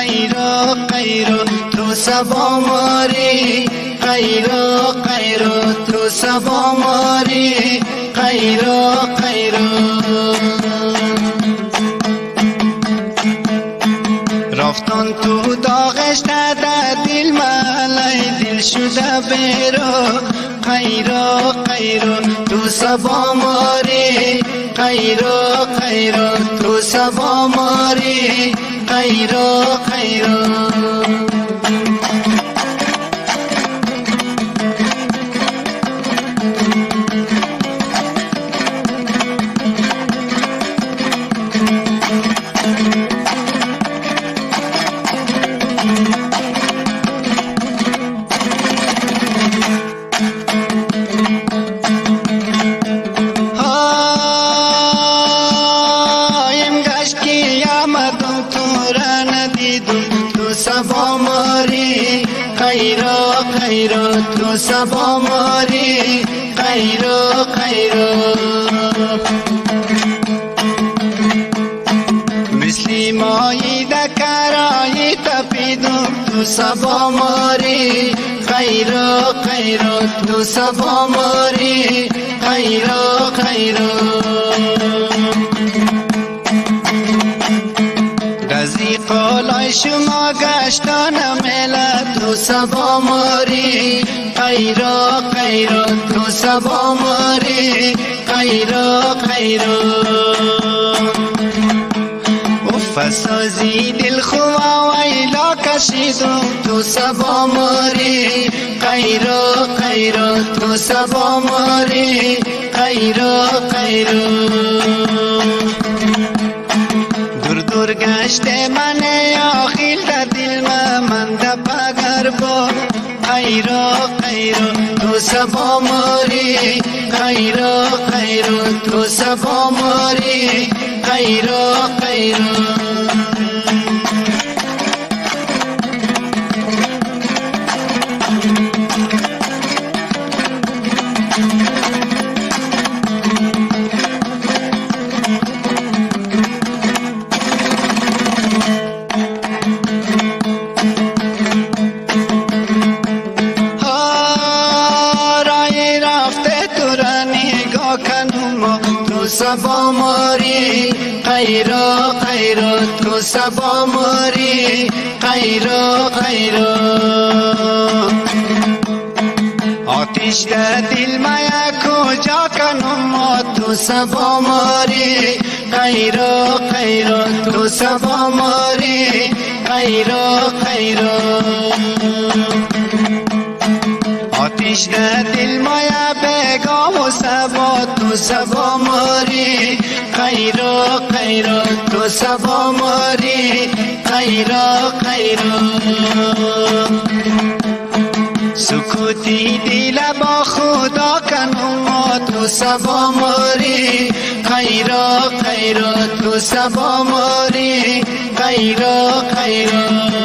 خیرو خیرو تو سبا ماری خیرو خیرو تو سبا ماری خیرو خیرو رفتن تو داغش در دل ملای دل شده بیرو خیرو خیرو تو سبا ماری خیرو خیرو تو سبا ماری خیرو خیرو سبا ماری خیرو خیرو تو سبا ماری خیرو خیرو مثل مایی دکرایی تپیدم تو سبا ماری خیرو خیرو تو سبا ماری خیرو خیرو قولای شما گشتان ملت تو سبا ماری خیرو خیرو تو سبا ماری خیرو خیرو فسازی دل خواه ویلا کشیدم تو سبا ماری خیرو خیرو تو سبا ماری خیرو خیرو دور گشته من آخیل در دل من در پگر با خیرو خیرو تو سبا ماری خیرو خیرو تو سبا ماری خیرو خیرو سبا ماری خیرو خیرو تو سبا ماری خیرو خیرو آتش در دل میا کجا کنم تو سبا ماری خیرو خیرو تو سبا ماری خیرو خیرو آتش در دل میا بگام و سبا تو سبا ماری خیرو خیرو تو سبا ماری خیرو خیرو سکوتی دل با خدا کنم تو سبا ماری خیرو خیرو تو سبا ماری خیرو خیرو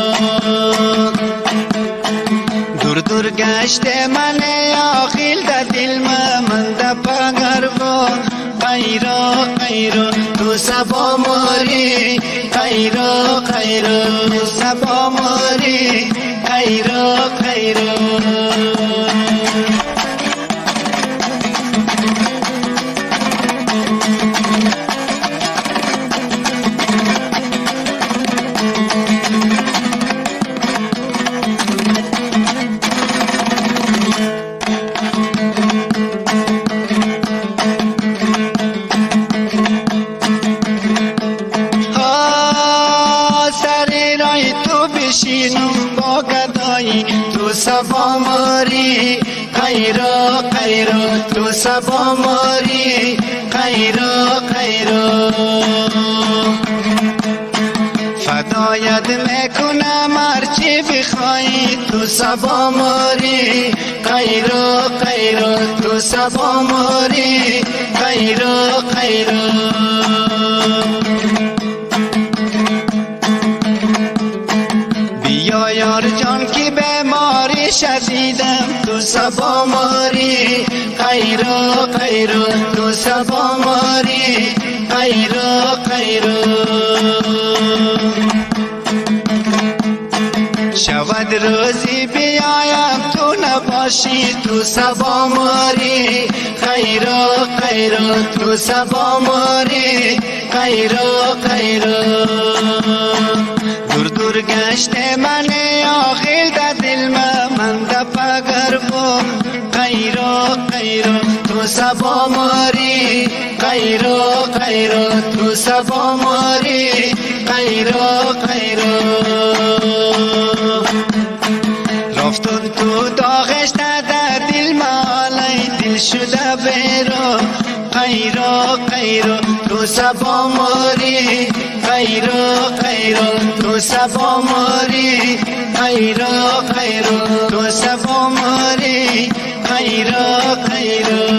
دور گشته من آخیل در دل من در پگر با خیرو خیرو تو سبا ماری خیرو خیرو تو سبا ماری خیرو خیرو تو سبا ماری خیرو خیرو تو سبا ماری خیرو خیرو فدایت میکنم هرچی بخوای تو سبا ماری خیرو خیرو تو سبا ماری خیرو خیرو بیا یار جان کی بیماری شدیدم تو سبا ماری خیرو خیرو تو سبا ماری خیرو خیرو شود روزی بیایم تو نباشی تو سبا ماری خیرو خیرو تو سبا ماری خیرو خیرو دور دور گشته من آخیل دا دل من دا پگر بوم خیرو خیرو تو سبا ماری خیرو خیرو تو سبا ماری خیرو خیرو رفتن تو داغش در دل مالای دل شده بیرو خیرو خیرو تو سبا ماری خیرو خیرو تو سبا ماری خیرو خیرو تو سبا ماری خیرو خیرو